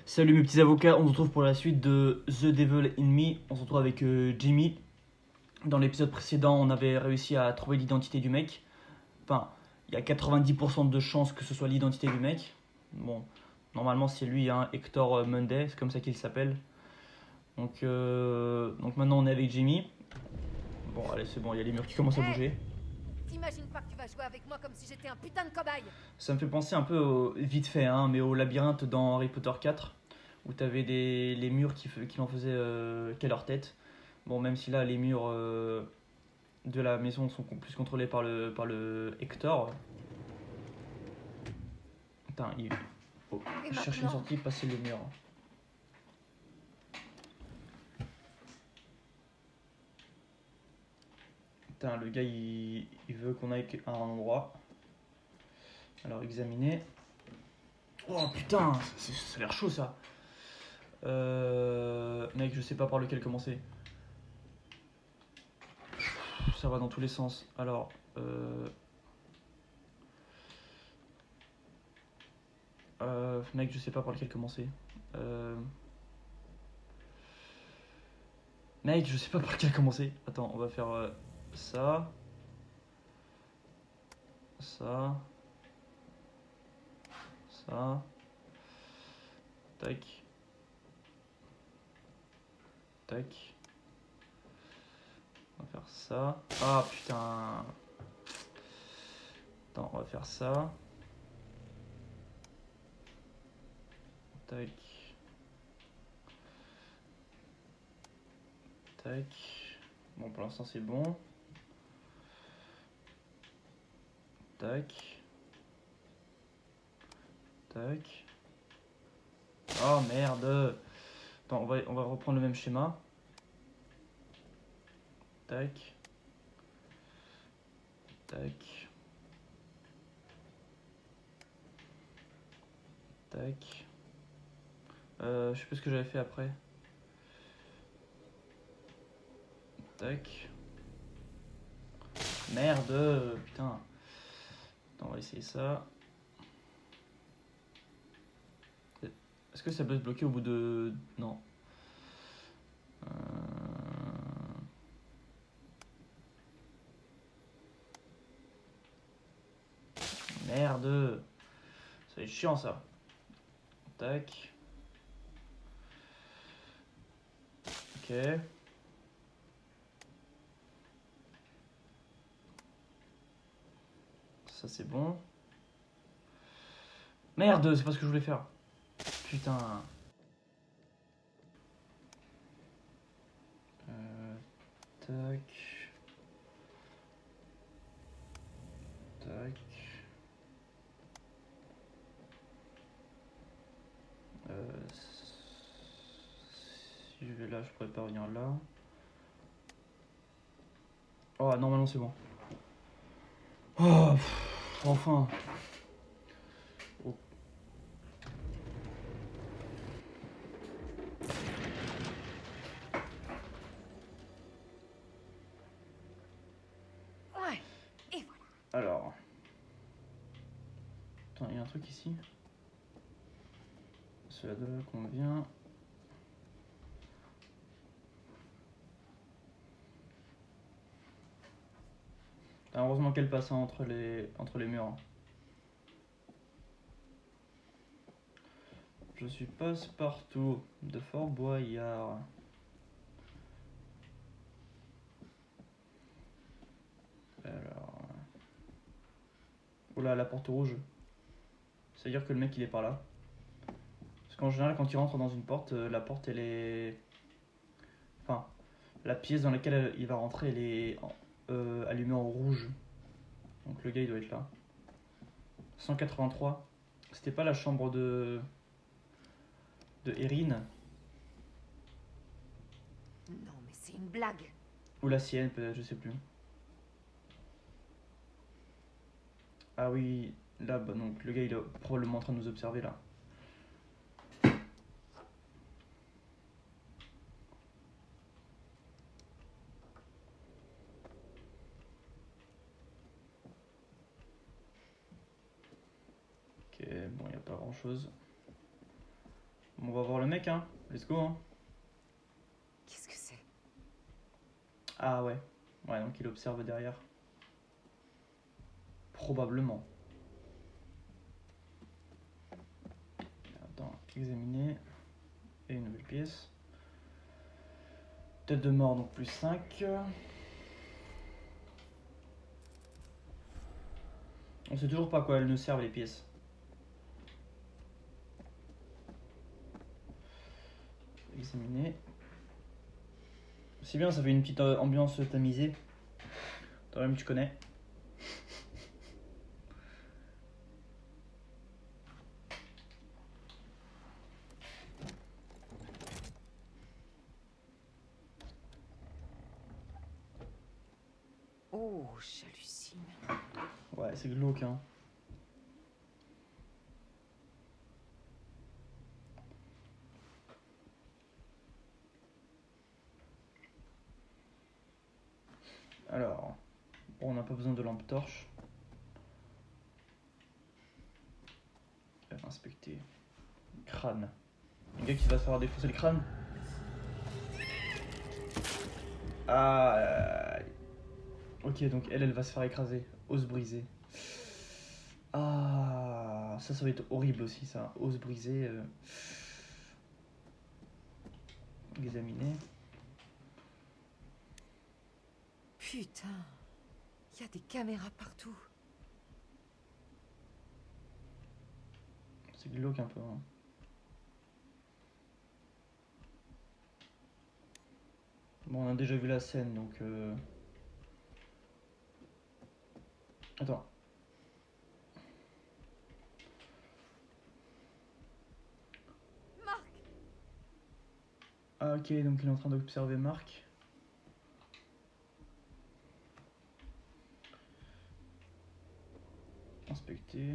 Salut mes petits avocats, on se retrouve pour la suite de The Devil in Me. On se retrouve avec Jimmy. Dans l'épisode précédent, on avait réussi à trouver l'identité du mec. Enfin, il y a 90% de chances que ce soit l'identité du mec. Bon, normalement c'est lui, hein, Hector Monday, c'est comme ça qu'il s'appelle. Donc maintenant on est avec Jimmy. Bon, allez, c'est bon, il y a les murs qui commencent à bouger. T'imagines pas que tu vas jouer avec moi comme si j'étais un putain de cobaye. Ça me fait penser un peu vite fait, hein, mais au labyrinthe dans Harry Potter 4, où t'avais les murs qui en faisaient qu'à leur tête. Bon, même si là, les murs de la maison sont plus contrôlés par le Hector. Putain, il faut Et chercher une maintenant, sortie, passer le mur. Putain, le gars, il veut qu'on aille à un endroit. Alors, examiner. Oh putain, ça a l'air chaud ça. Mec, je sais pas par lequel commencer. Ça va dans tous les sens. Alors, mec, je sais pas par lequel commencer. Mec, je sais pas par lequel commencer. Attends, on va faire ça. Ça. Ça. Tac. Tac. On va faire ça. Ah putain. Attends, on va faire ça. Tac. Tac. Bon, pour l'instant, c'est bon. Tac. Tac. Oh merde. Attends, on va reprendre le même schéma. Tac. Tac. Tac. Je sais plus ce que j'avais fait après. Tac. Merde. Putain. Attends, on va essayer ça. Est-ce que ça peut se bloquer au bout de... Non. Merde. Ça va être chiant ça. Tac. Ok. Ça c'est bon. Merde, c'est pas ce que je voulais faire. Putain. Tac. Tac. Si je vais là, je pourrais pas revenir là. Oh, normalement c'est bon. Oh, enfin. Oh. ouais, et voilà. Alors. Attends, il y a un truc ici. Cela doit convient. Ah, heureusement qu'elle passe entre les murs. Je suis passe-partout de Fort Boyard. Alors. Oula, la porte rouge. C'est-à-dire que le mec il est par là. Parce qu'en général, quand il rentre dans une porte, la porte elle est. Enfin, la pièce dans laquelle il va rentrer elle est allumée en rouge. Donc le gars il doit être là. 183. C'était pas la chambre de Erin. Non, mais c'est une blague. Ou la sienne, peut-être, je sais plus. Ah oui, là, bah, donc le gars il est probablement en train de nous observer là. Ok, bon, il n'y a pas grand chose. Bon, On va voir le mec, hein. Let's go, hein. Qu'est-ce que c'est? Ah ouais. Ouais, donc il observe derrière. Probablement. Attends, examiner. Et une nouvelle pièce. Tête de mort, donc plus 5. On sait toujours pas à quoi elles nous servent les pièces. Examiner. C'est bien, ça fait une petite ambiance tamisée. Toi-même, tu connais. Oh, j'hallucine. Ouais, c'est glauque, hein. Alors, bon, on n'a pas besoin de lampe torche. Inspecter. Crâne. Le gars qui va se faire défoncer le crâne. Ah. Ok, donc elle va se faire écraser. Os brisé. Ah, ça va être horrible aussi, ça. Os brisé. Examiner. Putain, il y a des caméras partout. C'est glauque un peu. Hein. Bon, on a déjà vu la scène, donc... Attends. Marc! Ah ok, donc il est en train d'observer Marc. Inspecter.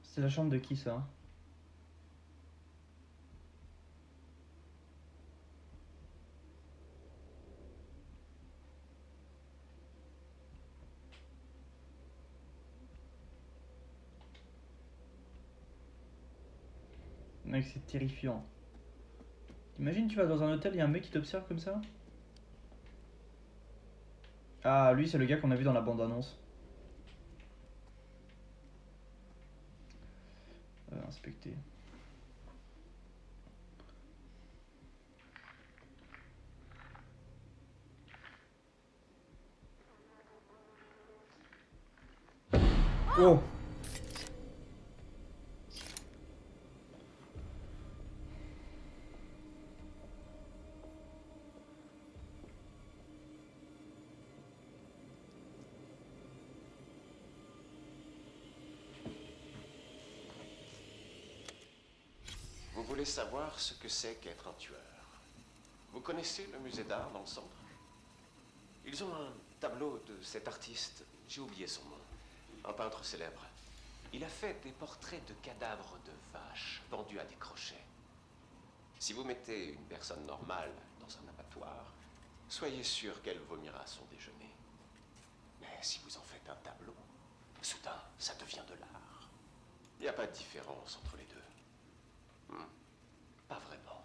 C'est la chambre de qui ça? Mec, c'est terrifiant. T'imagines, tu vas dans un hôtel, il y a un mec qui t'observe comme ça? Ah, lui, c'est le gars qu'on a vu dans la bande-annonce. Inspecter. Oh! Vous voulez savoir ce que c'est qu'être un tueur? Vous connaissez le musée d'art dans le centre? Ils ont un tableau de cet artiste, j'ai oublié son nom, un peintre célèbre. Il a fait des portraits de cadavres de vaches pendus à des crochets. Si vous mettez une personne normale dans un abattoir, soyez sûr qu'elle vomira son déjeuner. Mais si vous en faites un tableau, soudain, ça devient de l'art. Il n'y a pas de différence entre les deux. Pas vraiment.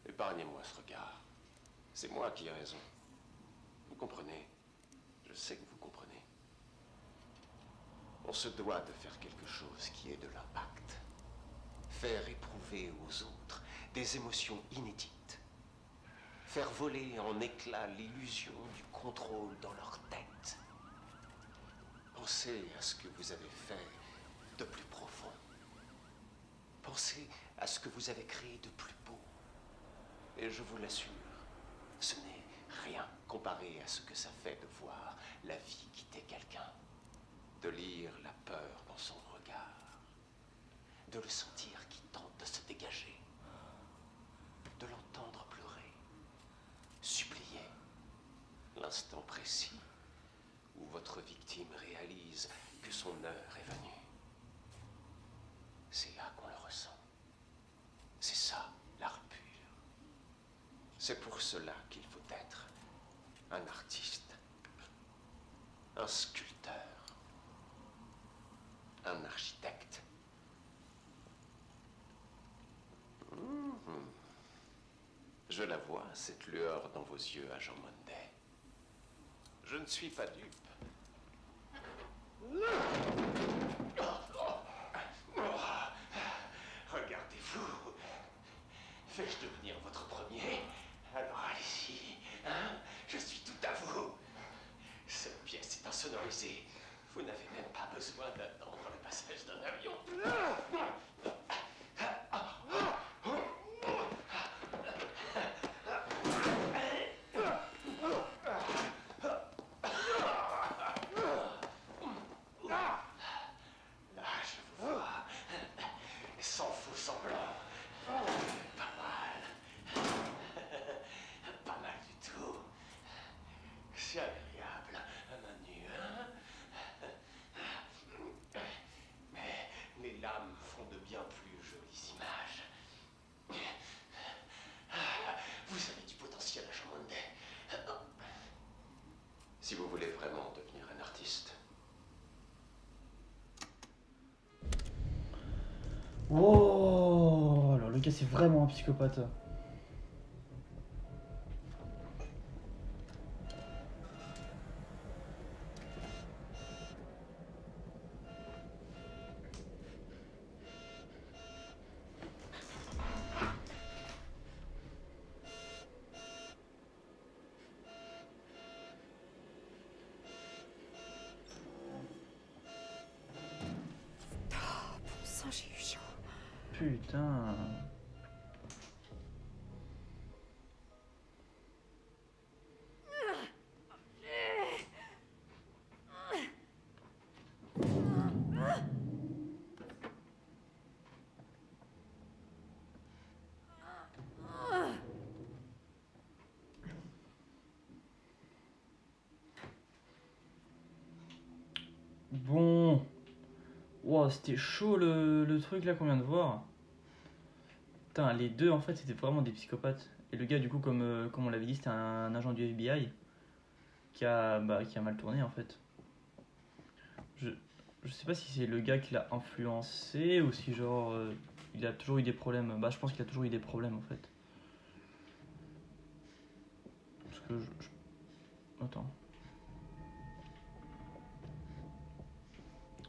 Épargnez-moi ce regard. C'est moi qui ai raison. Vous comprenez? Je sais que vous comprenez. On se doit de faire quelque chose qui ait de l'impact. Faire éprouver aux autres des émotions inédites. Faire voler en éclats l'illusion du contrôle dans leur tête. Pensez à ce que vous avez fait de plus profond. Pensez à ce que vous avez créé de plus beau. Et je vous l'assure, ce n'est rien comparé à ce que ça fait de voir la vie quitter quelqu'un, de lire la peur dans son regard, de le sentir qui tente de se dégager, de l'entendre pleurer, supplier, l'instant précis où votre victime réalise que son heure est venue. C'est là qu'on le ressent. C'est ça, l'art pur. C'est pour cela qu'il faut être un artiste, un sculpteur, un architecte, Je la vois, cette lueur dans vos yeux, agent Monday. Je ne suis pas dupe. Regardez-vous. Fais-je devenir votre premier? Alors allez-y, hein? Je suis tout à vous. Cette pièce est insonorisée. Vous n'avez même pas besoin d'attendre le passage d'un avion. Là, je vous vois. Sans faux semblant. Pas mal. Pas mal du tout. C'est agréable à main nue, hein? Mais les lames font de bien plus jolies images. Vous avez du potentiel, agent Monday. Si vous voulez vraiment devenir un artiste. Oh, alors le gars c'est vraiment un psychopathe. Bon sang, j'ai eu chaud. Putain. Bon. Wow, c'était chaud le truc là qu'on vient de voir. Putain, les deux en fait c'était vraiment des psychopathes. Et le gars du coup comme on l'avait dit c'était un agent du FBI qui a mal tourné en fait. Je, je sais pas si c'est le gars qui l'a influencé ou si genre il a toujours eu des problèmes. Bah je pense qu'il a toujours eu des problèmes en fait. Parce que Attends.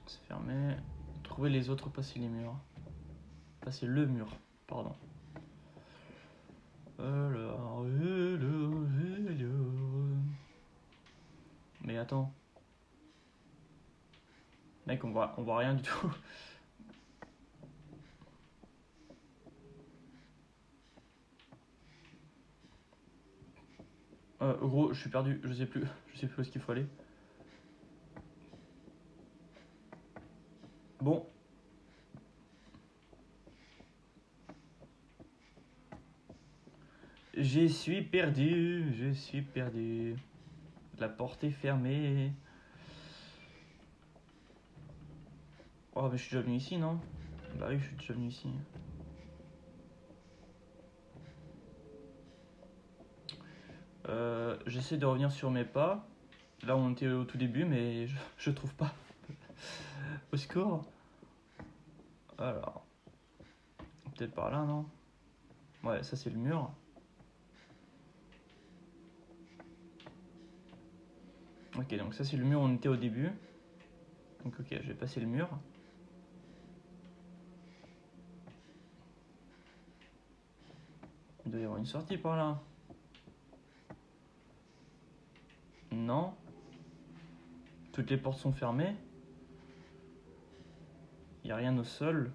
C'est fermé. Trouver les autres, passer les murs. Passer le mur, pardon. Alors, mais attends. Mec, on voit rien du tout. Gros, je suis perdu, je sais plus où est-ce qu'il faut aller. Bon. Je suis perdu. La porte est fermée. Oh, mais je suis déjà venu ici, non? Bah oui, je suis déjà venu ici. J'essaie de revenir sur mes pas. Là, on était au tout début, mais je trouve pas. Au secours. Alors. Peut-être par là, non? Ouais, ça c'est le mur. Ok, donc ça c'est le mur où on était au début. Donc ok, je vais passer le mur. Il doit y avoir une sortie par là. Non. Toutes les portes sont fermées. Il n'y a rien au sol.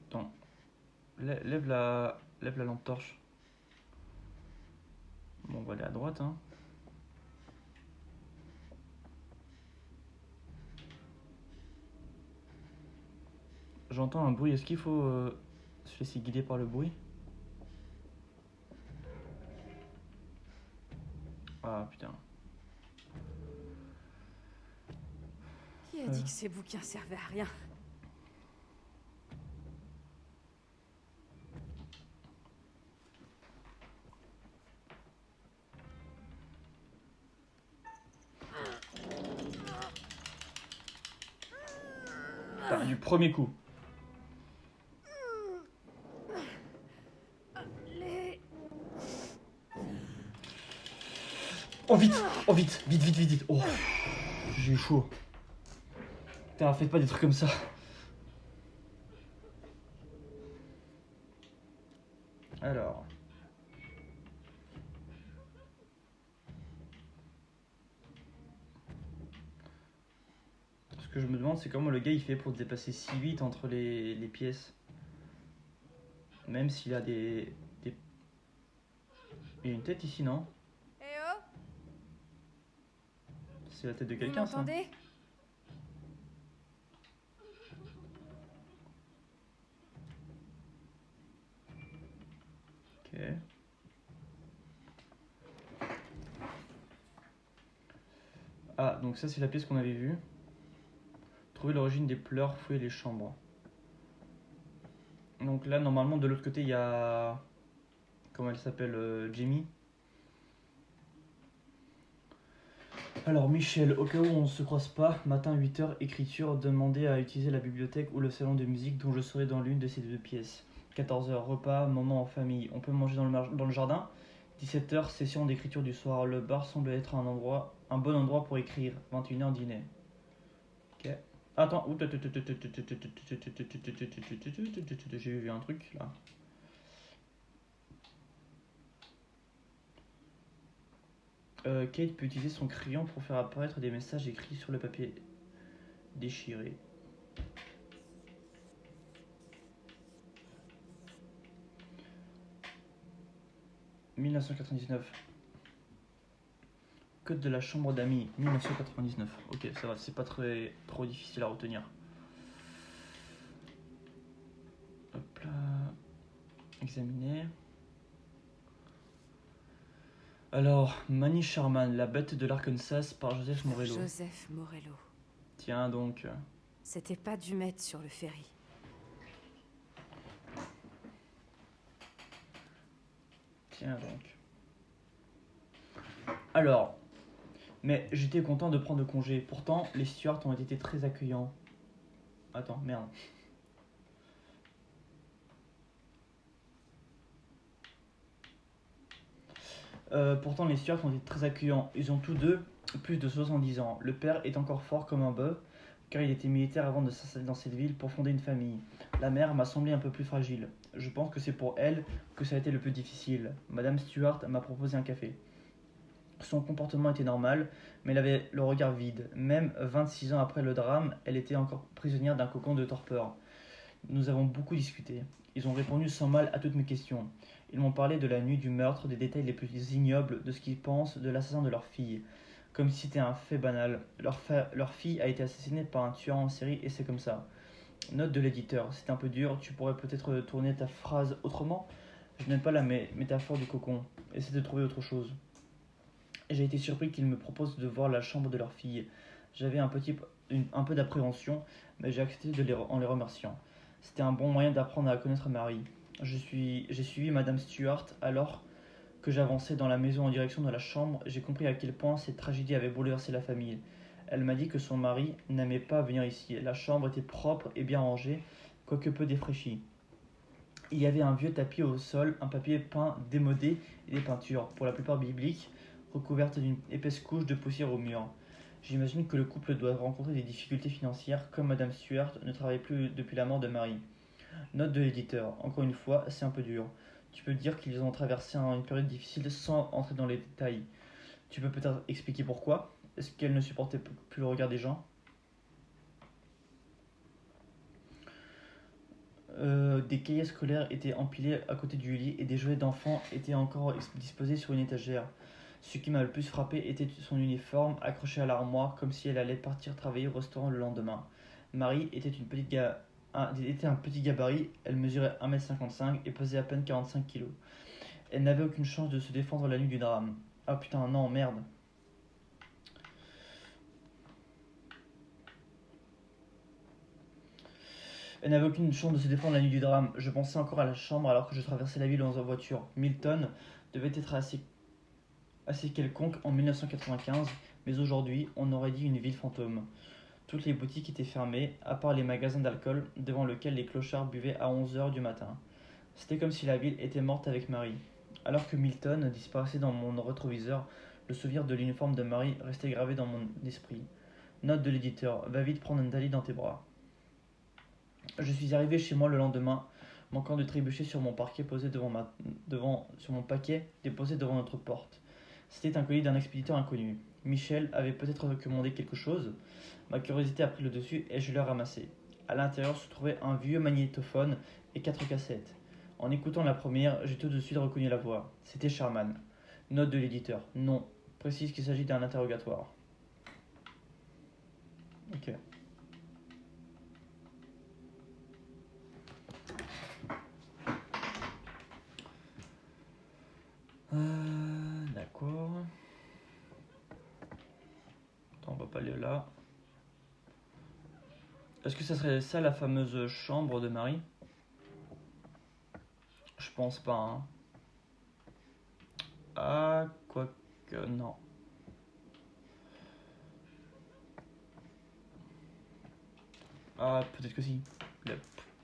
Attends. Lève la lampe torche. Bon, on va aller à droite, hein. J'entends un bruit. Est-ce qu'il faut se laisser guider par le bruit? Ah putain. Qui a dit que ces bouquins servaient à rien? Putain, du Premier coup. Les... Oh vite. Oh vite. Vite, vite, vite, vite. Oh. J'ai eu chaud. Putain, faites pas des trucs comme ça. Alors. Ce que je me demande, c'est comment le gars il fait pour se dépasser si vite entre les pièces. Même s'il a des... Il y a une tête ici, non? Eh oh, C'est la tête de vous quelqu'un, ça. m'entendez? Ok. Ah, donc ça c'est la pièce qu'on avait vue. Trouver l'origine des pleurs, fouiller les chambres. Donc là, normalement, de l'autre côté, il y a... Comment elle s'appelle Jamie. Alors, Michel, au cas où on ne se croise pas, matin 8h, écriture, demander à utiliser la bibliothèque ou le salon de musique dont je serai dans l'une de ces deux pièces. 14h, repas, moment en famille. On peut manger dans le jardin. 17h, session d'écriture du soir. Le bar semble être un bon endroit pour écrire. 21h, dîner. Ok. Attends. J'ai vu un truc là. Kate peut utiliser son crayon pour faire apparaître des messages écrits sur le papier déchiré. « 1999. Code de la chambre d'amis, 1999. Ok, ça va, c'est pas trop difficile à retenir. Hop là. Examiner. Alors, Manny Sharman, la bête de l'Arkansas par Joseph Morello. Joseph Morello. Tiens donc. C'était pas du Met sur le ferry. Tiens donc. Alors, mais j'étais content de prendre congé. Pourtant, les stewards ont été très accueillants. Attends, merde. Pourtant, les stewards ont été très accueillants. Ils ont tous deux plus de 70 ans. Le père est encore fort comme un bœuf, car il était militaire avant de s'installer dans cette ville pour fonder une famille. La mère m'a semblé un peu plus fragile. Je pense que c'est pour elle que ça a été le plus difficile. Madame Stewart m'a proposé un café. Son comportement était normal, mais elle avait le regard vide. Même 26 ans après le drame, elle était encore prisonnière d'un cocon de torpeur. Nous avons beaucoup discuté. Ils ont répondu sans mal à toutes mes questions. Ils m'ont parlé de la nuit du meurtre, des détails les plus ignobles de ce qu'ils pensent de l'assassin de leur fille. Comme si c'était un fait banal. Leur fille a été assassinée par un tueur en série et c'est comme ça. Note de l'éditeur, c'est un peu dur, tu pourrais peut-être tourner ta phrase autrement. Je n'aime pas la métaphore du cocon. Essaie de trouver autre chose. J'ai été surpris qu'ils me proposent de voir la chambre de leur fille. J'avais un peu d'appréhension, mais j'ai accepté en les remerciant. C'était un bon moyen d'apprendre à connaître Marie. J'ai suivi Madame Stewart alors que j'avançais dans la maison en direction de la chambre. J'ai compris à quel point cette tragédie avait bouleversé la famille. Elle m'a dit que son mari n'aimait pas venir ici. La chambre était propre et bien rangée, quoique peu défraîchie. Il y avait un vieux tapis au sol, un papier peint démodé et des peintures, pour la plupart bibliques, recouvertes d'une épaisse couche de poussière au mur. J'imagine que le couple doit rencontrer des difficultés financières, comme Madame Stewart ne travaille plus depuis la mort de Marie. Note de l'éditeur, encore une fois, c'est un peu dur. Tu peux dire qu'ils ont traversé une période difficile sans entrer dans les détails. Tu peux peut-être expliquer pourquoi? Est-ce qu'elle ne supportait plus le regard des gens? Des cahiers scolaires étaient empilés à côté du lit et des jouets d'enfants étaient encore disposés sur une étagère. Ce qui m'a le plus frappé était son uniforme accroché à l'armoire comme si elle allait partir travailler au restaurant le lendemain. Marie était était un petit gabarit, elle mesurait 1m55 et pesait à peine 45 kg. Elle n'avait aucune chance de se défendre la nuit du drame. Ah putain, non, merde. Elle n'avait aucune chance de se défendre la nuit du drame. Je pensais encore à la chambre alors que je traversais la ville dans une voiture. Milton devait être assez quelconque en 1995, mais aujourd'hui, on aurait dit une ville fantôme. Toutes les boutiques étaient fermées, à part les magasins d'alcool devant lesquels les clochards buvaient à 11 h du matin. C'était comme si la ville était morte avec Marie. Alors que Milton disparaissait dans mon rétroviseur, le souvenir de l'uniforme de Marie restait gravé dans mon esprit. Note de l'éditeur, va vite prendre Nathalie dans tes bras. Je suis arrivé chez moi le lendemain, manquant de trébucher sur mon parquet posé sur mon paquet déposé devant notre porte. C'était un colis d'un expéditeur inconnu. Michel avait peut-être commandé quelque chose. Ma curiosité a pris le dessus et je l'ai ramassé. À l'intérieur se trouvait un vieux magnétophone et 4 cassettes. En écoutant la première, j'ai tout de suite reconnu la voix. C'était Sherman. Note de l'éditeur. Non. Précise qu'il s'agit d'un interrogatoire. Ok. D'accord. Attends, on va pas aller là. Est-ce que ça serait ça la fameuse chambre de Marie? Je pense pas, hein. Ah, quoique, non. Ah, peut-être que si.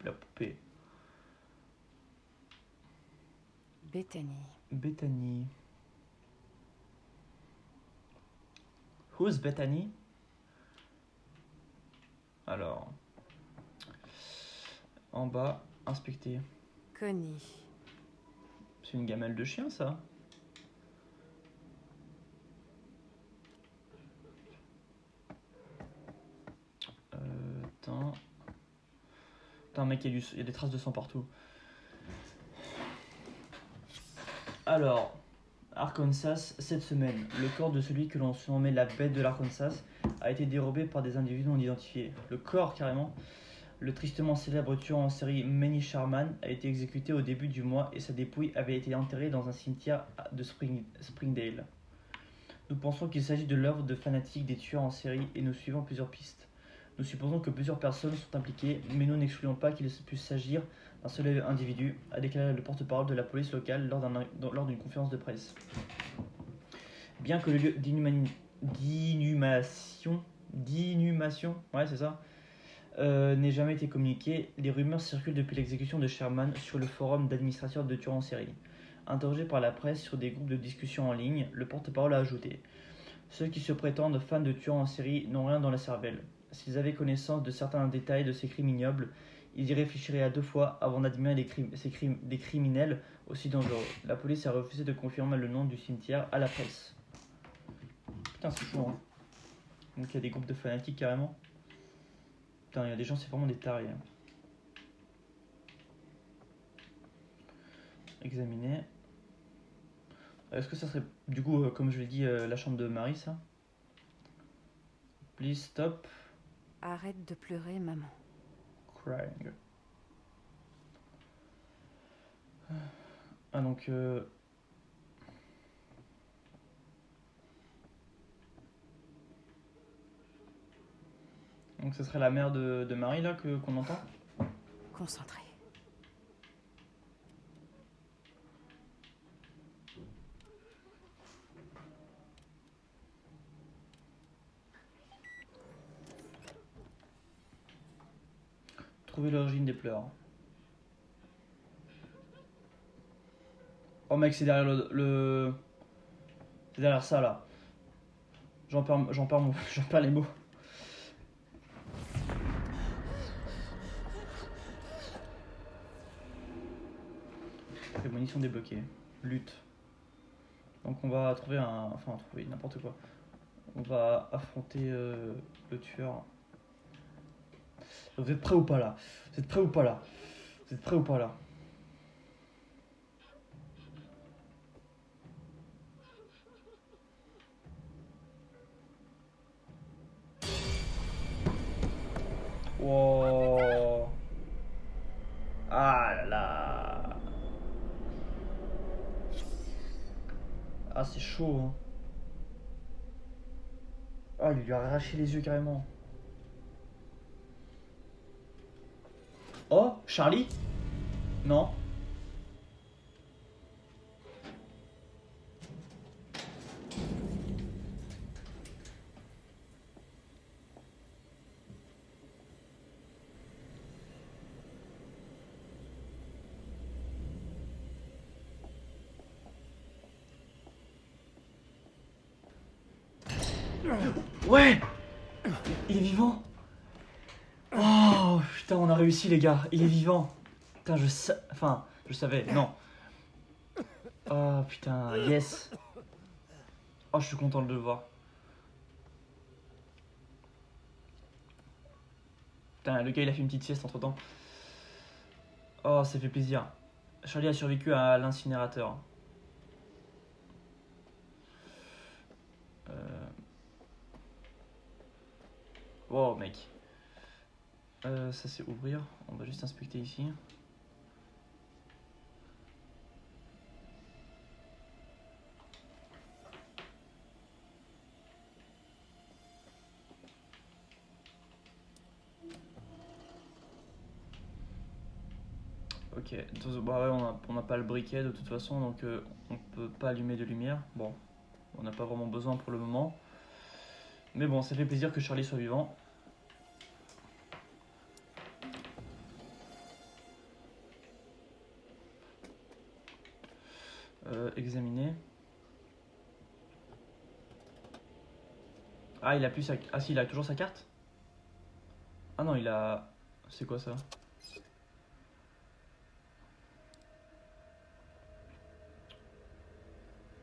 La poupée. Bethany. Bethany. Who's Bethany? Alors. En bas, inspecter. Connie. C'est une gamelle de chien, ça. Attends. Putain, mec, il y a des traces de sang partout. Alors, Arkansas, cette semaine, le corps de celui que l'on surnommait la bête de l'Arkansas a été dérobé par des individus non identifiés. Le corps, carrément. Le tristement célèbre tueur en série Manny Sharman a été exécuté au début du mois et sa dépouille avait été enterrée dans un cimetière de Springdale. Nous pensons qu'il s'agit de l'œuvre de fanatiques des tueurs en série et nous suivons plusieurs pistes. Nous supposons que plusieurs personnes sont impliquées, mais nous n'excluons pas qu'il puisse s'agir d'un seul individu, a déclaré le porte-parole de la police locale lors d'une conférence de presse. Bien que le lieu d'inhumation, ouais c'est ça, n'ait jamais été communiqué, les rumeurs circulent depuis l'exécution de Sherman sur le forum d'administrateurs de tueurs en série. Interrogé par la presse sur des groupes de discussion en ligne, le porte-parole a ajouté: ceux qui se prétendent fans de tueurs en série n'ont rien dans la cervelle. S'ils avaient connaissance de certains détails de ces crimes ignobles, ils y réfléchiraient à 2 fois avant d'admirer des criminels aussi dangereux. La police a refusé de confirmer le nom du cimetière à la presse. Putain, c'est chaud, hein. Donc il y a des groupes de fanatiques carrément. Putain, il y a des gens, c'est vraiment des tarés, hein. Examiner. Est-ce que ça serait, du coup, comme je l'ai dit, la chambre de Marie, ça? Please stop Arrête de pleurer, maman. crying. Ah, donc... Donc ce serait la mère de Marie, là, qu'on entend? Concentré. Trouver l'origine des pleurs. Oh mec, c'est derrière c'est derrière ça, là. J'en perds les mots. Prémonition débloquée. Lutte. Donc on va trouver enfin trouver n'importe quoi. On va affronter le tueur. Vous êtes prêts ou pas là? Vous êtes prêts ou pas là? Vous êtes prêts ou pas là? Wow. Ah là là. Ah c'est chaud, hein. Ah, il lui a arraché les yeux carrément. Oh, Charlie? Non. Ouais! Il est vivant! Oh putain, on a réussi les gars, il est vivant! Putain, enfin, je savais, non. Oh putain, yes! Oh, je suis content de le voir. Putain, le gars il a fait une petite sieste entre temps. Oh, ça fait plaisir. Charlie a survécu à l'incinérateur. Wow, mec. Ça c'est ouvrir. On va juste inspecter ici. Ok, bah ouais, on n'a pas le briquet de toute façon, donc on peut pas allumer de lumière. Bon, on n'a pas vraiment besoin pour le moment. Mais bon, ça fait plaisir que Charlie soit vivant. Examiner. Ah, il a plus sa... Ah si, il a toujours sa carte? Ah non, il a... C'est quoi ça?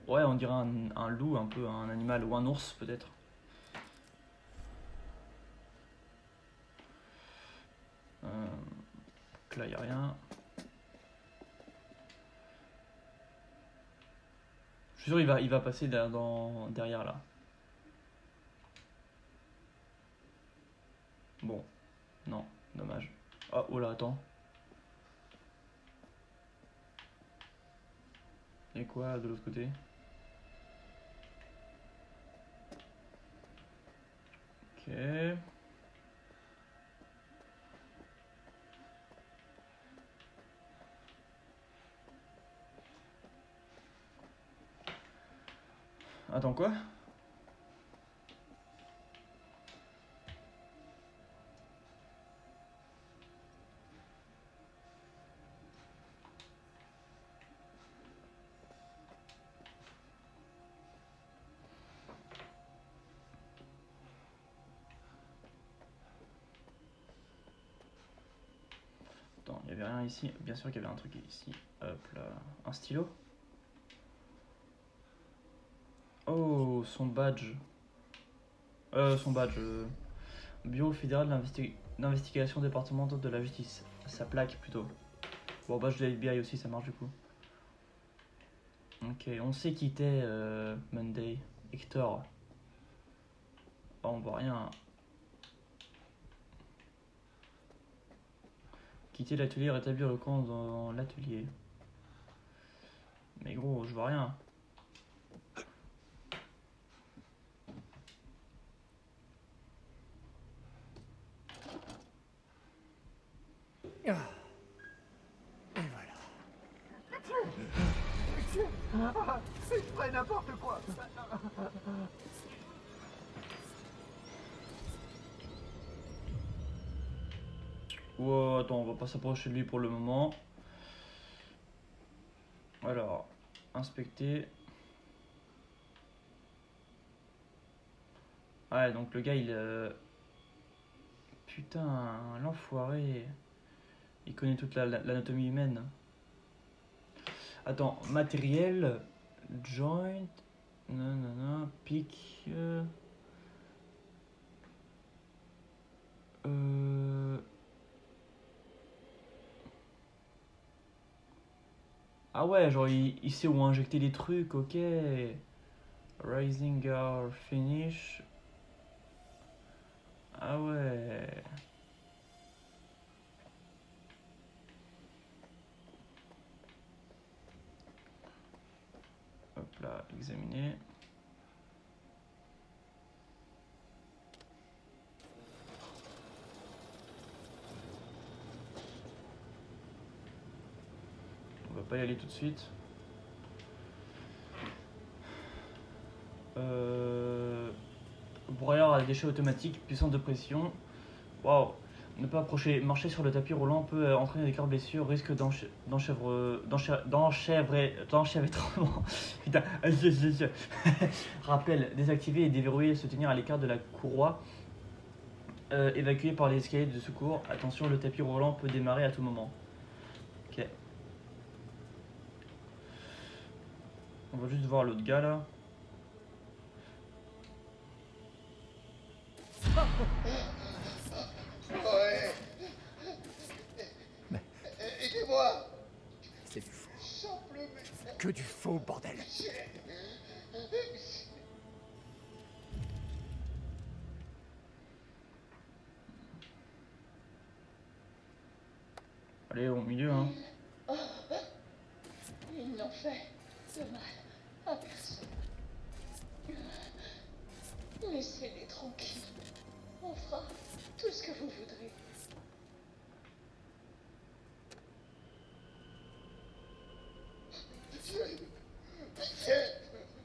Ouais, on dirait un loup, un peu, un animal, ou un ours peut-être. Là, il n'y a rien. Je suis sûr il va passer derrière là. Bon, non, dommage. Ah, oh là, attends. Et quoi de l'autre côté? Ok. Attends, quoi? Attends, il n'y avait rien ici. Bien sûr qu'il y avait un truc ici. Hop là. Un stylo? Oh, son badge. Son badge. Bureau fédéral d'investigation départementale de la justice. Sa plaque plutôt. Bon, badge de l'FBI aussi, ça marche du coup. Ok, on sait qui était Monday. Hector. Oh, on voit rien. Quitter l'atelier et rétablir le camp dans l'atelier. Mais gros, je vois rien. Et voilà. C'est vrai, n'importe quoi. Wow, attends, on va pas s'approcher de lui pour le moment. Alors, inspecter. Ouais, donc le gars, putain, l'enfoiré. Il connaît toute l'anatomie humaine. Attends, matériel, joint, nanana, pic. Ah ouais, genre il sait où injecter les trucs, ok. Rising or finish. Ah ouais. Hop là, examiner. On va pas y aller tout de suite. Broyeur à déchets automatique, puissance de pression. Waouh. Ne pas approcher. Marcher sur le tapis roulant peut entraîner des graves blessures, risque d'enchevêtrement. Putain. Rappel, désactiver et déverrouiller et se tenir à l'écart de la courroie. Évacué par les escaliers de secours. Attention, le tapis roulant peut démarrer à tout moment. Ok. On va juste voir l'autre gars là. Ouais. Aidez-moi. C'est du faux. Simplement. Que du faux, bordel. Allez, au milieu, hein. Ils n'ont fait de mal à personne. Laissez-les tranquilles. On fera tout ce que vous voudrez.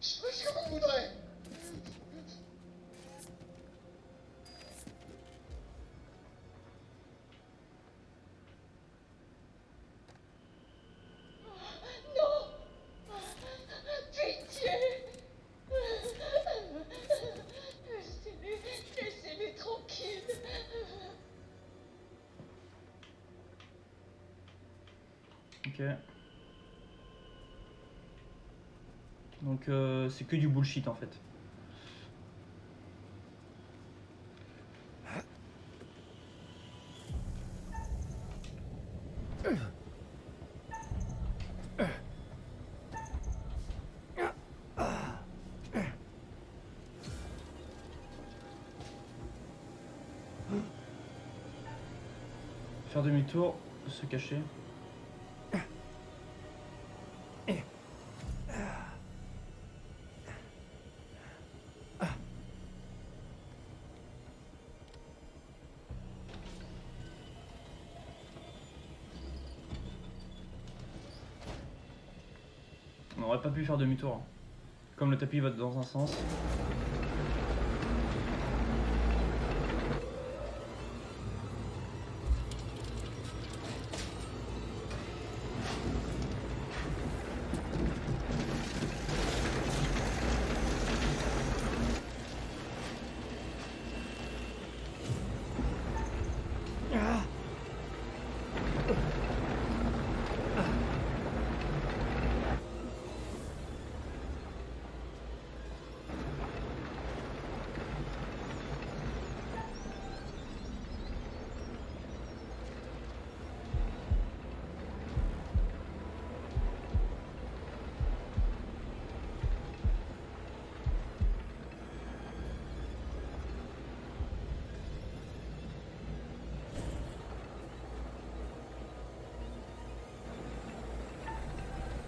Je ferai ce que vous voudrez. Non! Pitié! Laissez-les tranquilles. Ok. Donc c'est que du bullshit en fait. Faire demi-tour, se cacher. On n'aurait pas pu faire demi-tour. Comme le tapis va dans un sens.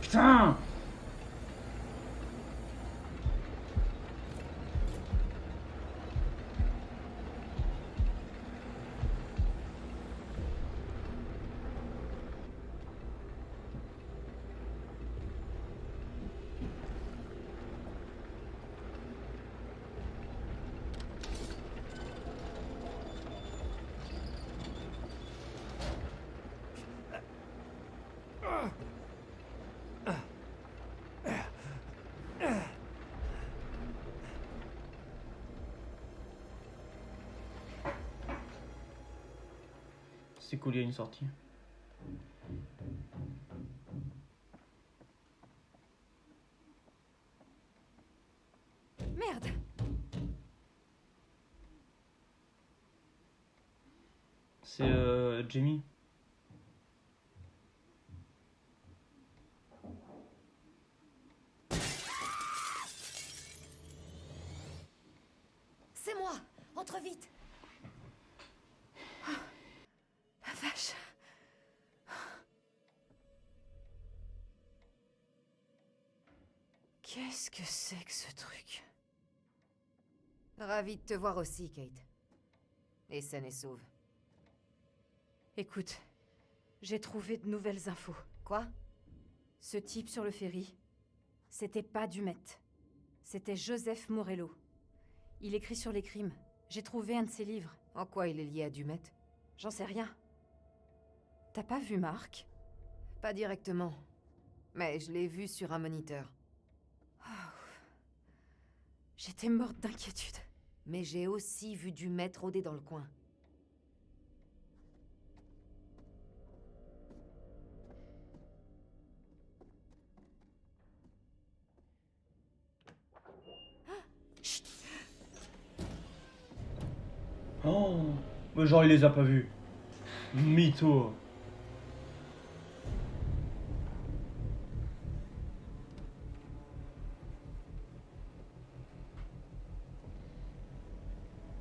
Putain! C'est cool, il y a une sortie. Merde! C'est Jamie. C'est moi! Entre vite! La vache! Qu'est-ce que c'est que ce truc? Ravi de te voir aussi, Kate. Et saine et sauve. Écoute, j'ai trouvé de nouvelles infos. Quoi? Ce type sur le ferry, c'était pas Dumet. C'était Joseph Morello. Il écrit sur les crimes. J'ai trouvé un de ses livres. En quoi il est lié à Dumet? J'en sais rien. T'as pas vu Marc? Pas directement. Mais je l'ai vu sur un moniteur. J'étais morte d'inquiétude. Mais j'ai aussi vu du maître rôder dans le coin. Oh, mais genre il les a pas vus. Mytho.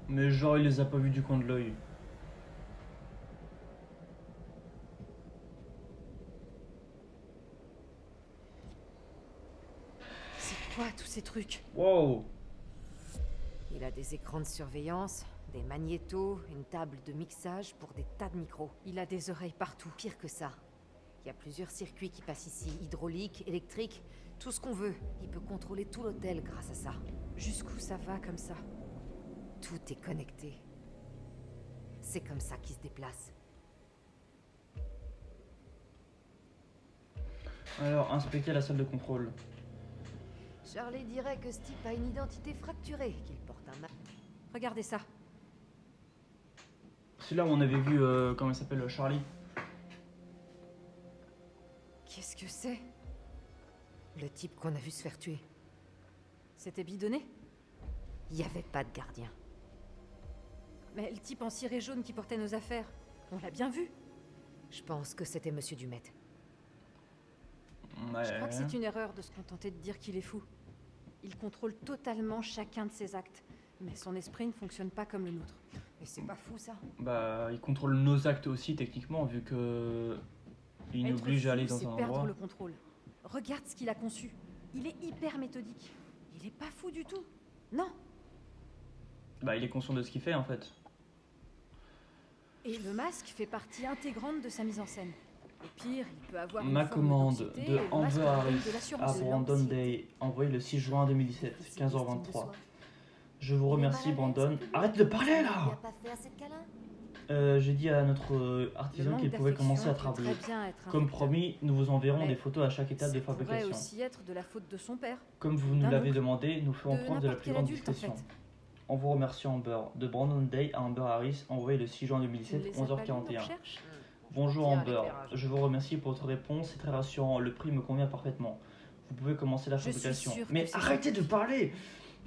Mais genre il les a pas vus du coin de l'œil. C'est quoi tous ces trucs? Wow. Il a des écrans de surveillance, des magnétos, une table de mixage pour des tas de micros. Il a des oreilles partout. Pire que ça. Il y a plusieurs circuits qui passent ici, hydraulique, électrique, tout ce qu'on veut. Il peut contrôler tout l'hôtel grâce à ça. Jusqu'où ça va comme ça? Tout est connecté. C'est comme ça qu'il se déplace. Alors, inspecter la salle de contrôle. Charlie dirait que ce type a une identité fracturée, qu'il porte un masque. Regardez ça. C'est là où on avait vu, comment il s'appelle, Charlie. Qu'est-ce que c'est? Le type qu'on a vu se faire tuer. C'était bidonné? Il n'y avait pas de gardien. Mais le type en ciré jaune qui portait nos affaires, on l'a bien vu. Je pense que c'était Monsieur Dumet. Ouais. Je crois que c'est une erreur de se contenter de dire qu'il est fou. Il contrôle totalement chacun de ses actes. Mais son esprit ne fonctionne pas comme le nôtre. Et c'est pas fou, ça? Bah, il contrôle nos actes aussi, techniquement, vu que... il nous Être oblige à aller fou, dans c'est un perdre endroit. le contrôle. Regarde ce qu'il a conçu. Il est hyper méthodique. Il est pas fou du tout. Non. Bah, il est conscient de ce qu'il fait, en fait. Et le masque fait partie intégrante de sa mise en scène. Au pire, il peut avoir une Ma forme commande d'anxiété, de et le masque Amber donne Harris de l'assurance. à Brandon Day, envoyé le 6 juin 2017, 15h23. Je vous remercie, Brandon. Arrête de parler, Il là! a pas fait assez de câlins? J'ai dit à notre Le artisan manque qu'il pouvait commencer à d'affection peut travailler. très bien être un Comme facteur. promis, nous vous enverrons Mais des photos à chaque étape de Ça pourrait fabrication. aussi être de la faute de son père. Comme vous nous d'un l'avez autre, demandé, nous ferons de preuve de la n'importe plus quel grande adulte, en discrétion. fait. On vous remercie, Amber. De Brandon Day à Amber Harris, envoyé le 6 juin Tu 2017, ne les as pas lus, nos 11h41. recherches? Bonjour Tiens, Amber, l'éclairage. je vous remercie pour votre réponse, c'est très rassurant, le prix me convient parfaitement. Vous pouvez commencer la Je suis fabrication. sûre que Mais c'est arrêtez de gentil. parler!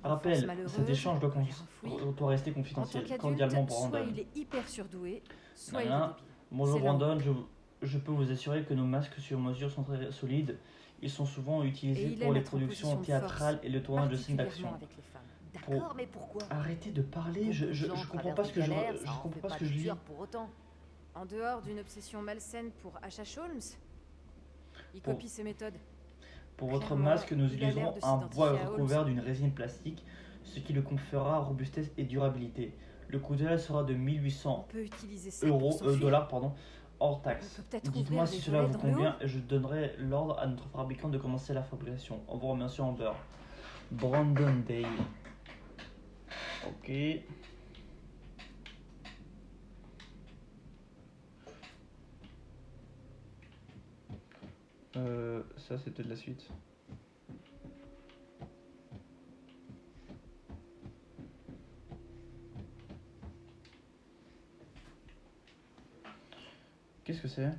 Rappel, malheureuse, cet échange doit, on peut les enfouir. doit rester En tant confidentiel. qu'adulte, Cordialement soit Brandon. il est hyper surdoué, soit il est Nanana. débile. Bonjour C'est l'un ou Brandon, je peux vous assurer que nos masques sur mesure sont très solides. Ils sont souvent Et utilisés il pour aime les être en productions position de théâtrales force, et le tournage de scènes d'action. particulièrement avec les femmes. D'accord, mais pourquoi? Arrêtez de parler, Beaucoup je, de je, gens je comprends pas traversent ce que des je, galères, je ça en comprends fait pas ce pas que je des lis. tueurs pour autant. En dehors d'une obsession malsaine pour H.H. Holmes, il Pour- copie ses méthodes. Pour votre Clairement, masque, nous il a l'air utiliserons de un bois s'identifier à recouvert Holmes. d'une résine plastique, ce qui le conférera robustesse et durabilité. Le coût total sera de On 1800 peut utiliser ça pour s'enfuir. dollars, pardon, hors On taxe. peut peut-être Dites-moi ouvrir si des cela volets vous dans le convient et je donnerai l'ordre à notre fabricant de commencer la fabrication. On vous remercie Amber. Brandon Day. Ok. Ça c'était de la suite. Qu'est-ce que c'est?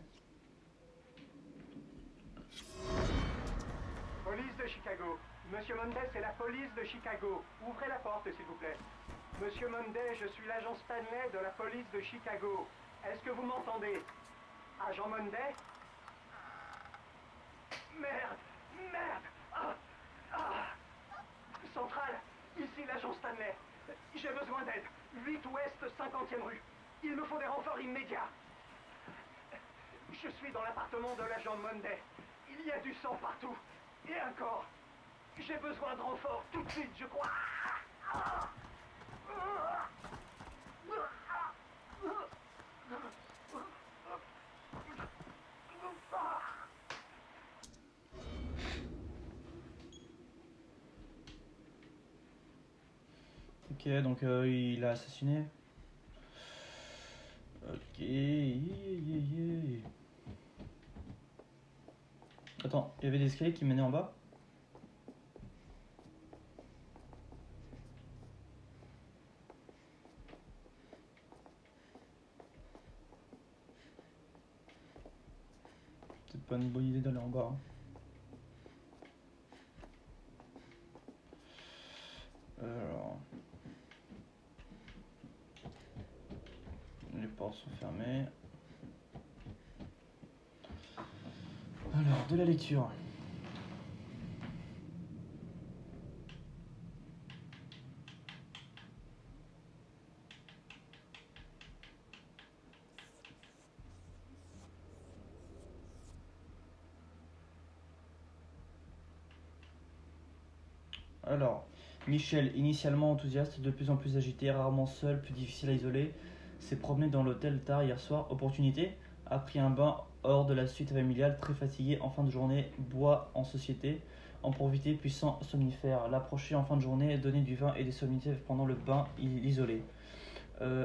Police de Chicago. Monsieur Monday, c'est la police de Chicago. Ouvrez la porte, s'il vous plaît. Monsieur Monday, je suis l'agent Stanley de la police de Chicago. Est-ce que vous m'entendez? Agent Monday? Merde! Merde! Ah! Ah! Centrale, ici l'agent Stanley. J'ai besoin d'aide. 8 ouest 50e rue. Il me faut des renforts immédiats. Je suis dans l'appartement de l'agent Monday. Il y a du sang partout. Et un corps. J'ai besoin de renforts tout de suite, je crois. Ok, donc il a assassiné. Ok. Ok. Attends, il y avait des escaliers qui menaient en bas? Peut-être pas une bonne idée d'aller en bas, hein. Alors... Les portes sont fermées. Alors, de la lecture. Alors, Michel, initialement enthousiaste, de plus en plus agité, rarement seul, plus difficile à isoler, s'est promené dans l'hôtel tard hier soir. Opportunité, a pris un bain hors de la suite familiale, très fatigué en fin de journée, boit en société, en profiter, puissant somnifère. L'approcher en fin de journée, donner du vin et des somnifères pendant le bain, l'isoler.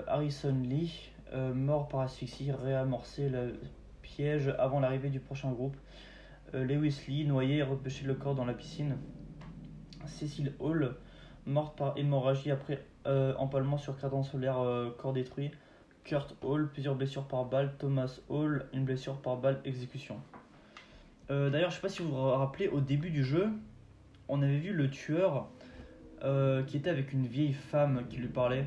Harrison Lee, mort par asphyxie, réamorcer le piège avant l'arrivée du prochain groupe. Lewis Lee, noyé, repêché le corps dans la piscine. Cecil Hall, morte par hémorragie après empalement sur cadran solaire, corps détruit. Kurt Hall, plusieurs blessures par balle. Thomas Hall, une blessure par balle, exécution. D'ailleurs, je sais pas si vous vous rappelez, au début du jeu, on avait vu le tueur qui était avec une vieille femme qui lui parlait.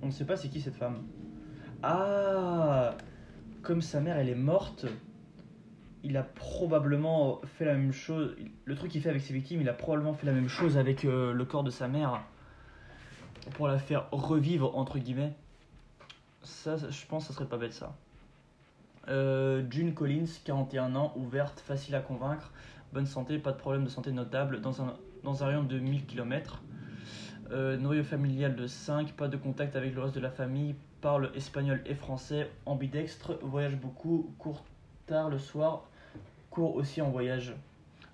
On ne sait pas c'est qui cette femme. Ah, comme sa mère elle est morte, il a probablement fait la même chose. Le truc qu'il fait avec ses victimes, il a probablement fait la même chose avec le corps de sa mère pour la faire revivre entre guillemets. Ça, je pense que ça serait pas bête ça. June Collins, 41 ans, ouverte, facile à convaincre, bonne santé, pas de problème de santé notable, dans un rayon de 1000 km. Noyau familial de 5, pas de contact avec le reste de la famille, parle espagnol et français, ambidextre, voyage beaucoup, court tard le soir, court aussi en voyage.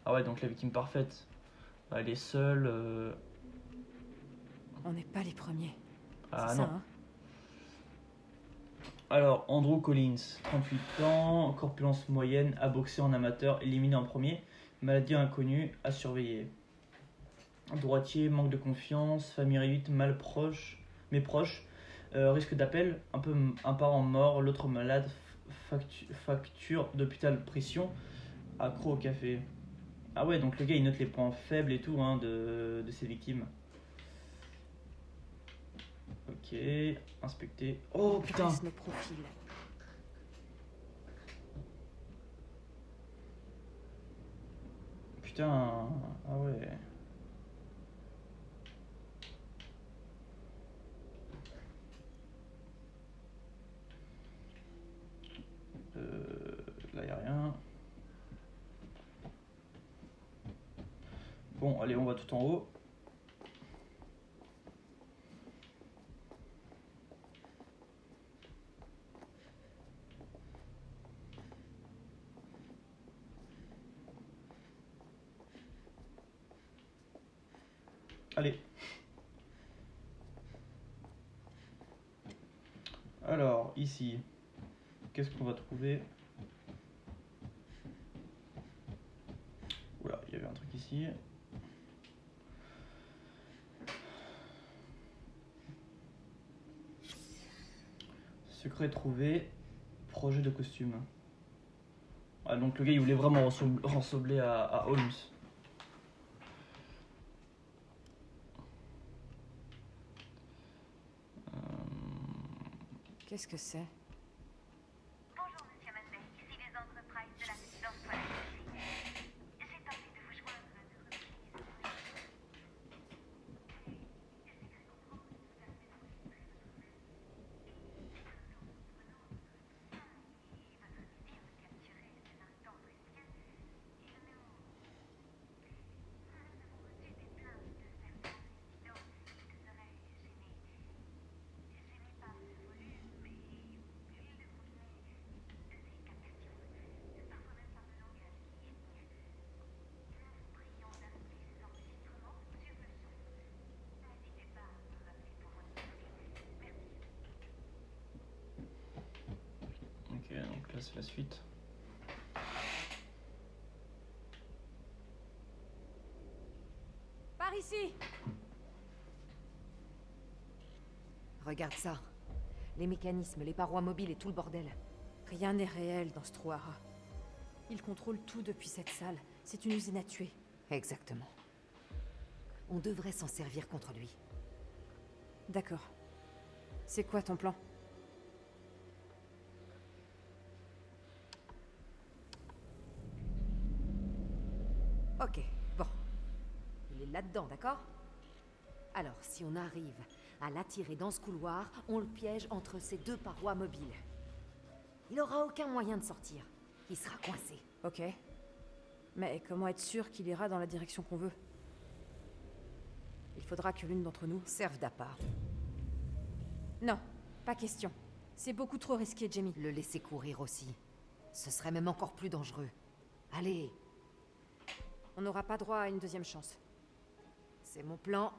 Ah ouais, donc la victime parfaite. Elle est seule. On n'est pas les premiers. Ah C'est non. ça, hein. Alors, Andrew Collins, 38 ans, corpulence moyenne, a boxé en amateur, éliminé en premier, maladie inconnue, à surveiller. Droitier, manque de confiance, famille réduite, mal proche, mais proche, risque d'appel, un parent mort, l'autre malade, facture d'hôpital pression, accro au café. Ah ouais, donc le gars il note les points faibles et tout hein, de ses victimes. Ok, inspecter. Oh putain! Dresse nos profils. Putain, ah ouais. Là y'a rien. Bon, allez, on va tout en haut. Allez. Alors, ici, qu'est-ce qu'on va trouver? Oula, il y avait un truc ici. Secret trouvé, projet de costume. Ah, donc le gars il voulait vraiment ressembler à Holmes. Qu'est-ce que c'est? Bonjour, monsieur Manley. Ici les Enterprises de la résidence toilette. J'ai tenté de vous joindre à deux reprises. ça c'est la suite. Par ici! Regarde ça. Les mécanismes, les parois mobiles et tout le bordel. Rien n'est réel dans ce trou à rats. Il contrôle tout depuis cette salle. C'est une usine à tuer. Exactement. On devrait s'en servir contre lui. D'accord. C'est quoi ton plan? Ok, bon. Il est là-dedans, d'accord? Alors, si on arrive à l'attirer dans ce couloir, on le piège entre ces deux parois mobiles. Il n'aura aucun moyen de sortir. Il sera coincé. Ok. Mais comment être sûr qu'il ira dans la direction qu'on veut? Il faudra que l'une d'entre nous... Serve d'appât. Non, pas question. C'est beaucoup trop risqué, Jamie. Le laisser courir aussi. Ce serait même encore plus dangereux. Allez, On n'aura pas droit à une deuxième chance. c'est mon plan.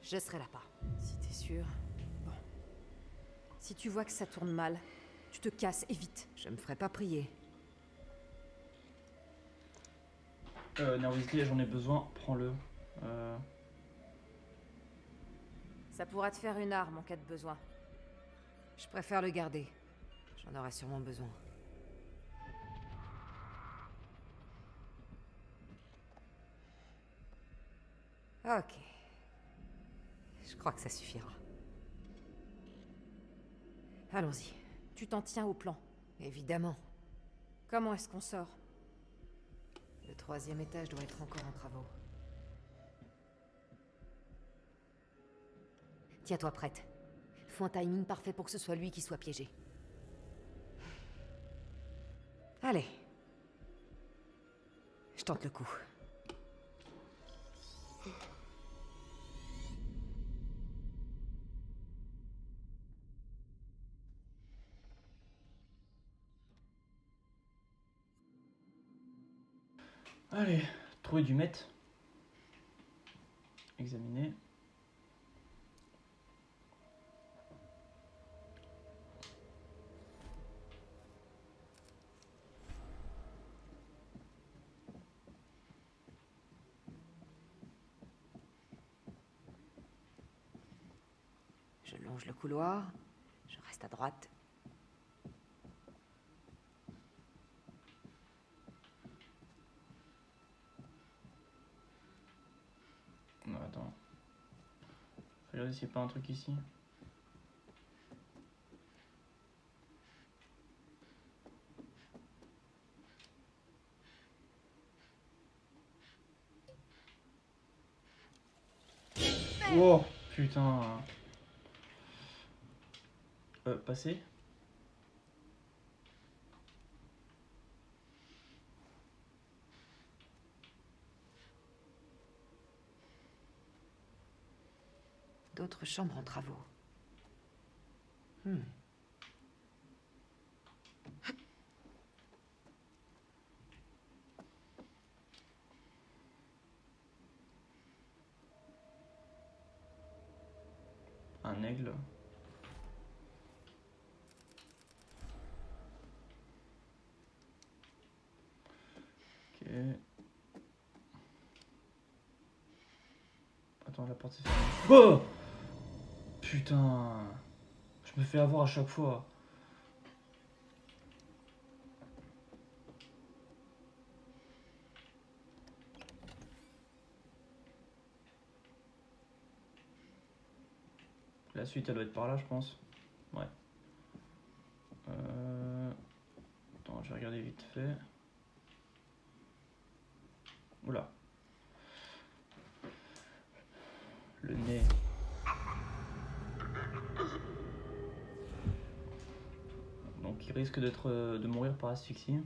Je serai là-bas. Si t'es sûr... Bon. Si tu vois que ça tourne mal, tu te casses et vite. Je me ferai pas prier. Nervosité, j'en ai besoin, prends-le. Ça pourra te faire une arme en cas de besoin. Je préfère le garder. J'en aurai sûrement besoin. Ok. Je crois que ça suffira. Allons-y. Tu t'en tiens au plan. Évidemment. Comment est-ce qu'on sort? Le 3e étage doit être encore en travaux. Tiens-toi prête. Faut un timing parfait pour que ce soit lui qui soit piégé. Allez. Je tente le coup. Allez, trouver du mètre. Examiner. Je longe le couloir. Je reste à droite. Non, attends. Regardez s'il n'y a pas un truc ici. Oh putain. Passer. D'autres chambres en travaux. Un aigle. Ok. Attends, la porte s'est fermée. Oh putain. Je me fais avoir à chaque fois. La suite, elle doit être par là, je pense. Ouais. Attends, je vais regarder vite fait. Oula. Le nez. Donc il risque de mourir par asphyxie.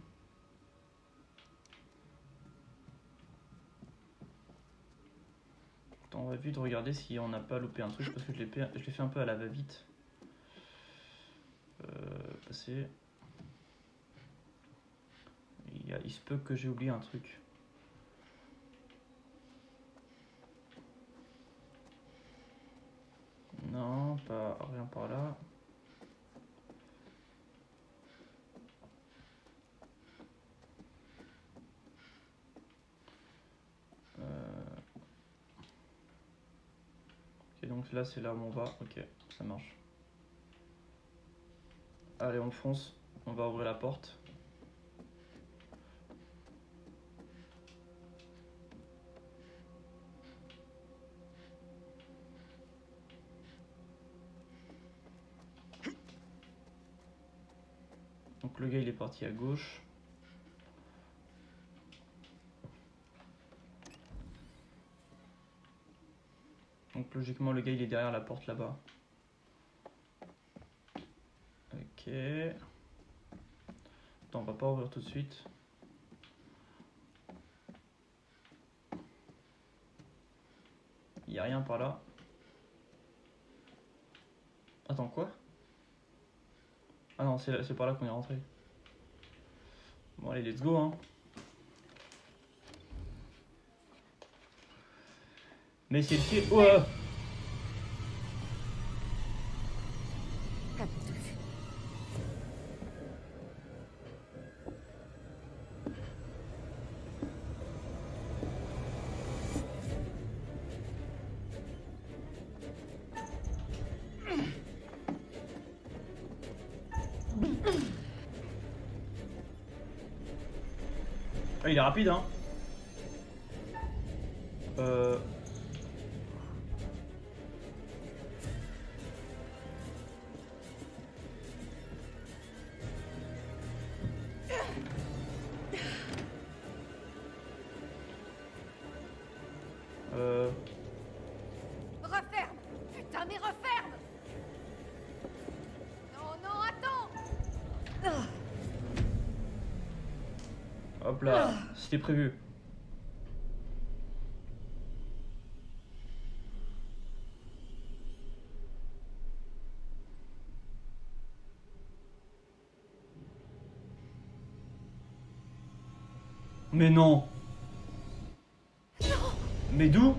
Attends, on va vite regarder si on n'a pas loupé un truc parce que je l'ai fait un peu à la va-vite. Passer. Il se peut que j'ai oublié un truc. Non, pas rien par là. Donc là c'est là où on va, ok, ça marche. Allez on fonce, on va ouvrir la porte. Donc le gars il est parti à gauche. Donc logiquement le gars il est derrière la porte là-bas. Ok. Attends, on va pas ouvrir tout de suite. Il y a rien par là. Attends quoi? Ah non, c'est par là qu'on est rentré. Bon allez, let's go hein. Mais c'est le pied. Oh ah, il est rapide hein. Referme! Putain, mais referme! Non, non, attends! Hop là, c'était prévu. Mais non. Mais d'où?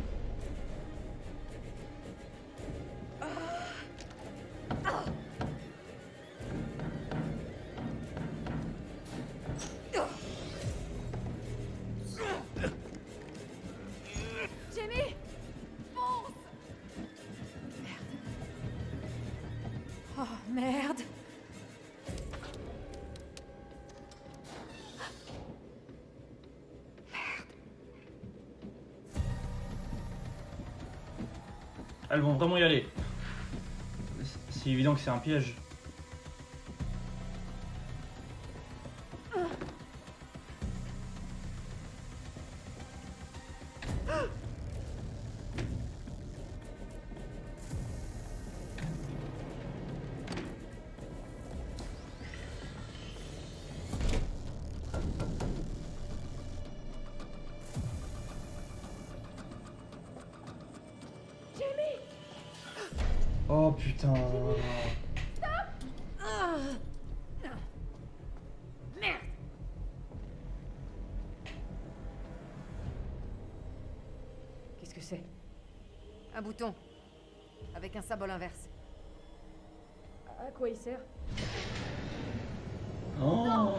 Jamie! Fonce! Oh merde. Elles vont vraiment y aller. C'est évident que c'est un piège. Oh putain. Merde! Qu'est-ce que c'est? Un bouton. Avec un symbole inverse. À quoi il sert? Oh.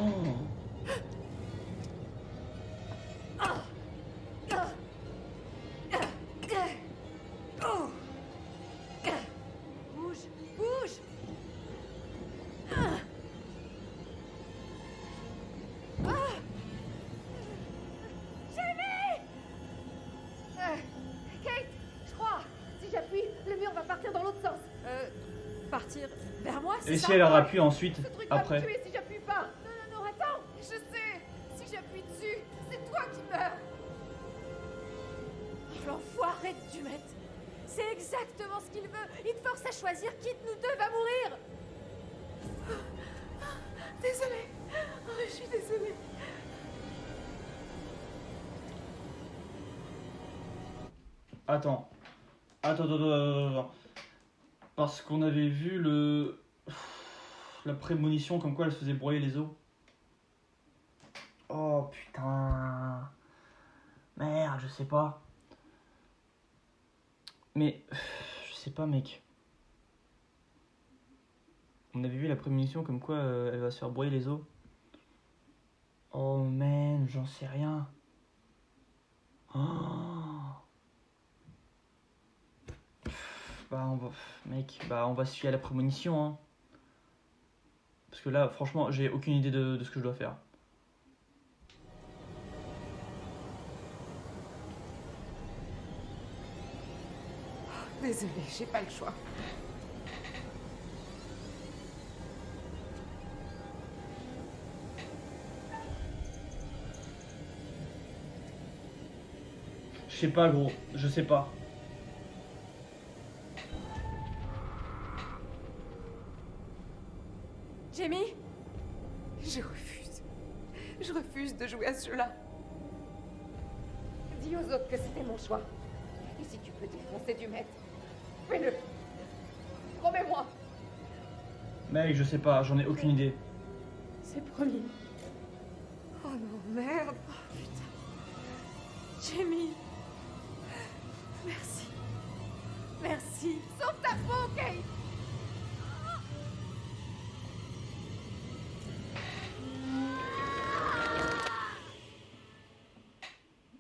Bouge! Bouge! Jamie! Kate, je crois. Si j'appuie, le mur va partir dans l'autre sens. Partir vers moi, c'est Et ça? si elle rappuie ensuite, Ce truc va me après? tuer si j'appuie pas. Non, non, non, attends. Je sais! Si j'appuie dessus, c'est toi qui meurs! L'enfoiré de Dumet. C'est exactement ce qu'il veut. Il te force à choisir qui de nous deux va mourir. Désolée. Oh, je suis désolée. Attends. Attends. Parce qu'on avait vu la prémonition comme quoi elle se faisait broyer les os. Oh putain. Merde, je sais pas. Mais je sais pas mec. On avait vu la prémonition comme quoi elle va se faire broyer les os. Oh man, j'en sais rien. Oh. Bah on va... Mec, bah on va se fier à la prémonition, hein. Parce que là, franchement, j'ai aucune idée de ce que je dois faire. Désolée, j'ai pas le choix. Je sais pas, gros, je sais pas. Jamie? Je refuse. Je refuse de jouer à ce jeu-là. Dis aux autres que c'était mon choix. Et si tu peux défoncer du maître, fais-le. Promets-moi. Mec, je sais pas, j'en ai aucune idée. C'est promis. Oh non, merde. Oh putain. Jamie. Merci. Merci. Sauve ta peau, Kate.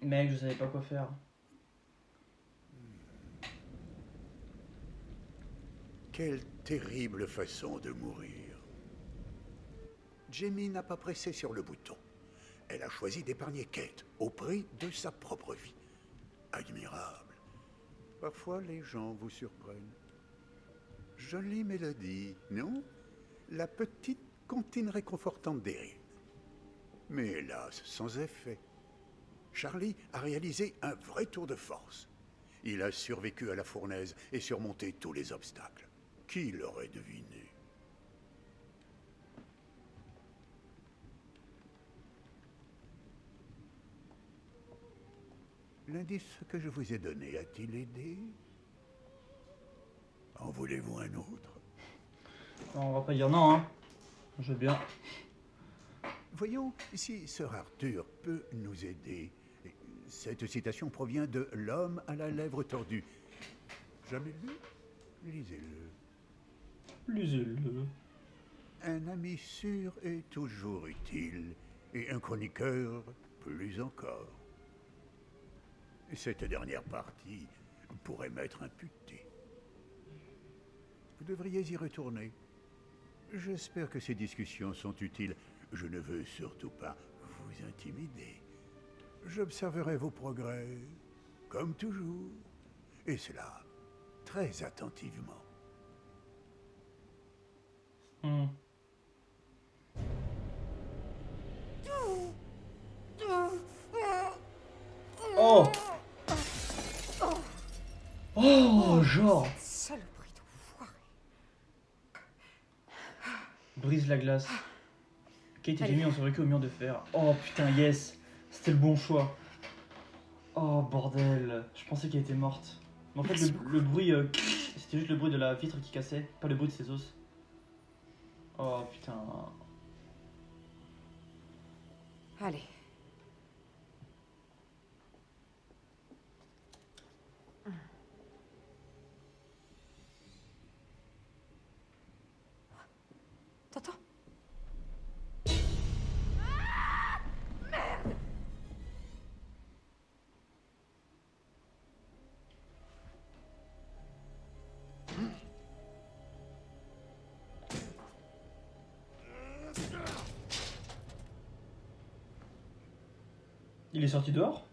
Mec, je savais pas quoi faire. Quelle terrible façon de mourir. Jamie n'a pas pressé sur le bouton. Elle a choisi d'épargner Kate au prix de sa propre vie. Admirable. Parfois, les gens vous surprennent. Jolie mélodie, non? La petite comptine réconfortante d'Erin. Mais hélas, sans effet. Charlie a réalisé un vrai tour de force. Il a survécu à la fournaise et surmonté tous les obstacles. Qui l'aurait deviné? L'indice que je vous ai donné a-t-il aidé? En voulez-vous un autre? On va pas dire non, hein. Je veux bien. Voyons si Sir Arthur peut nous aider. Cette citation provient de L'homme à la lèvre tordue. Jamais lu? Lisez-le. Lisez-le. Un ami sûr est toujours utile, et un chroniqueur plus encore. Cette dernière partie pourrait m'être imputée. Vous devriez y retourner. J'espère que ces discussions sont utiles. Je ne veux surtout pas vous intimider. J'observerai vos progrès, comme toujours, et cela très attentivement. Oh! Oh, genre! Saloperie d'enfoiré. Brise la glace. Kate et Jamie ont survécu au mur de fer. Oh putain, yes! C'était le bon choix. Oh bordel, je pensais qu'elle était morte. Mais en fait, le bruit, c'était juste le bruit de la vitre qui cassait, pas le bruit de ses os. Oh putain. Allez. T'entends? Il est sorti dehors?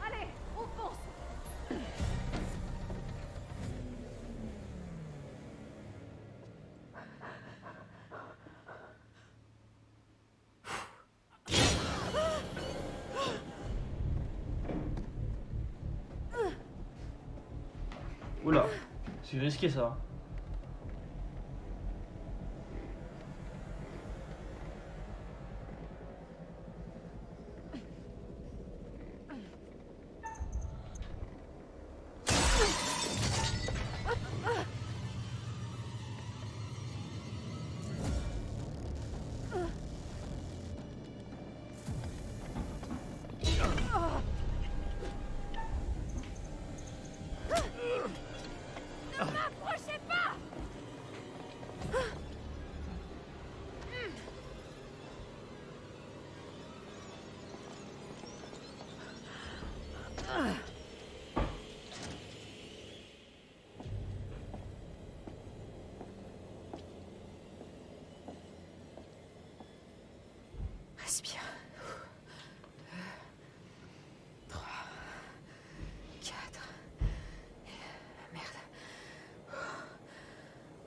Allez, on fonce. Oula, c'est risqué ça. Respire. 3, 4. Merde.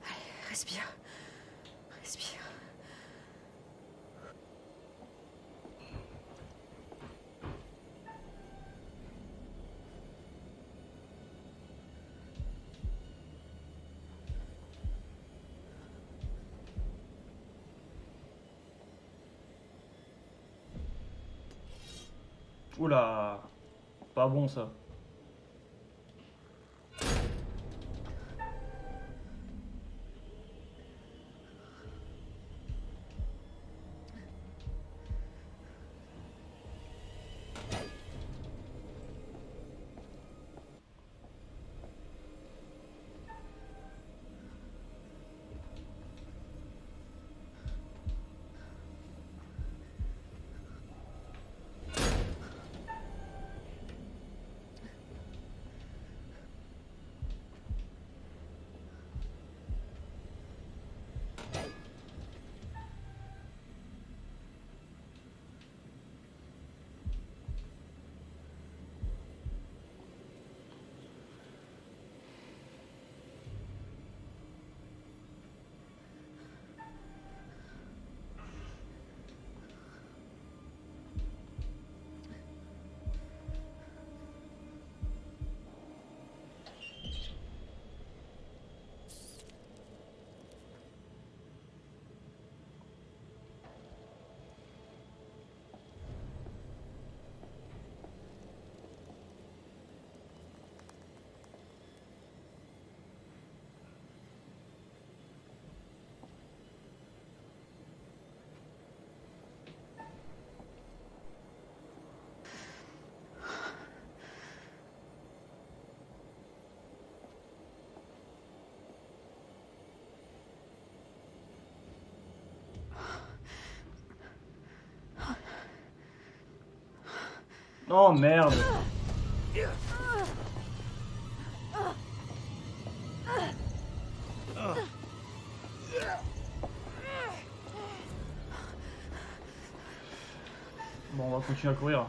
Allez, respire. Respire. Oula, pas bon ça. Oh merde. Bon, on va continuer à courir.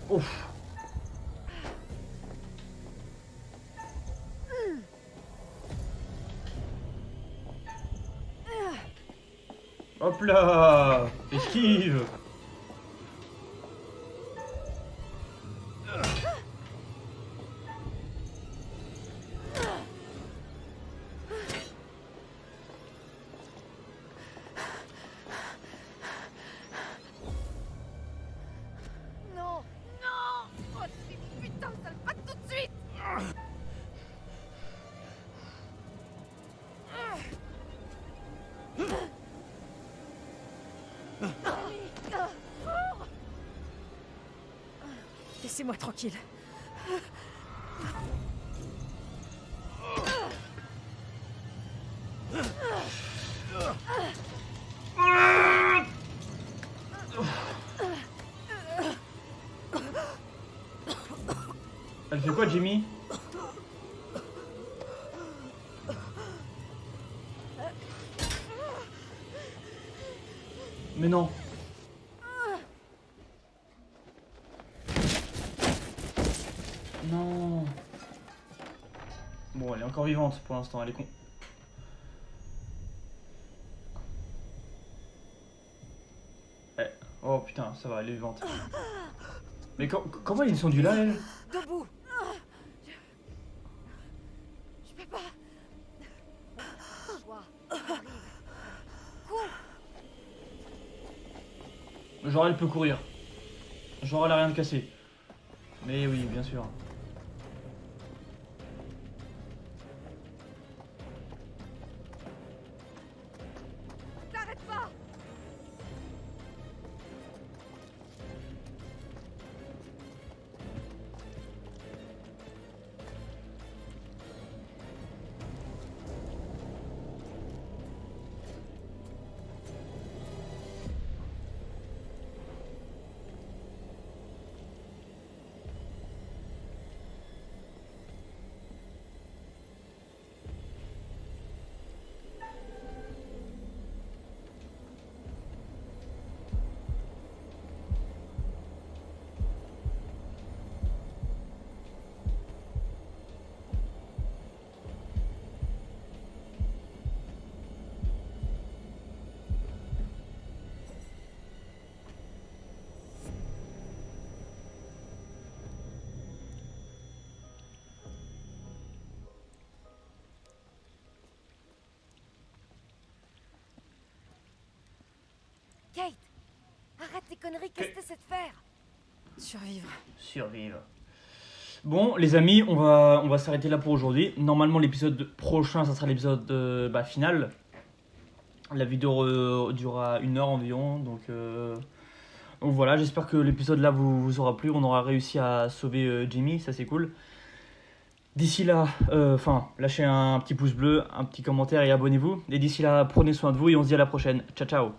Ouf. Hop là. Esquive. Non, non. Oh, ces putains de salpâtes tout de suite. Laissez-moi tranquille. Elle fait quoi, Jimmy? Mais non. Non. Bon, elle est encore vivante pour l'instant, elle est con. Eh. Oh putain, ça va, elle est vivante. Mais comment ils sont dus là, elle? Debout. Je peux pas. Joie, arrive. Cours. Genre, elle peut courir. Genre, elle a rien de cassé. Mais oui, bien sûr. T'arrêtes pas. Kate, arrête tes conneries, qu'est-ce que t'essaies de faire? Survivre. Bon, les amis, on va s'arrêter là pour aujourd'hui. Normalement, l'épisode prochain, ça sera l'épisode final. La vidéo durera 1 heure environ. Donc voilà, j'espère que l'épisode là vous aura plu. On aura réussi à sauver Jimmy, ça c'est cool. D'ici là, lâchez un petit pouce bleu, un petit commentaire et abonnez-vous. Et d'ici là, prenez soin de vous et on se dit à la prochaine. Ciao, ciao.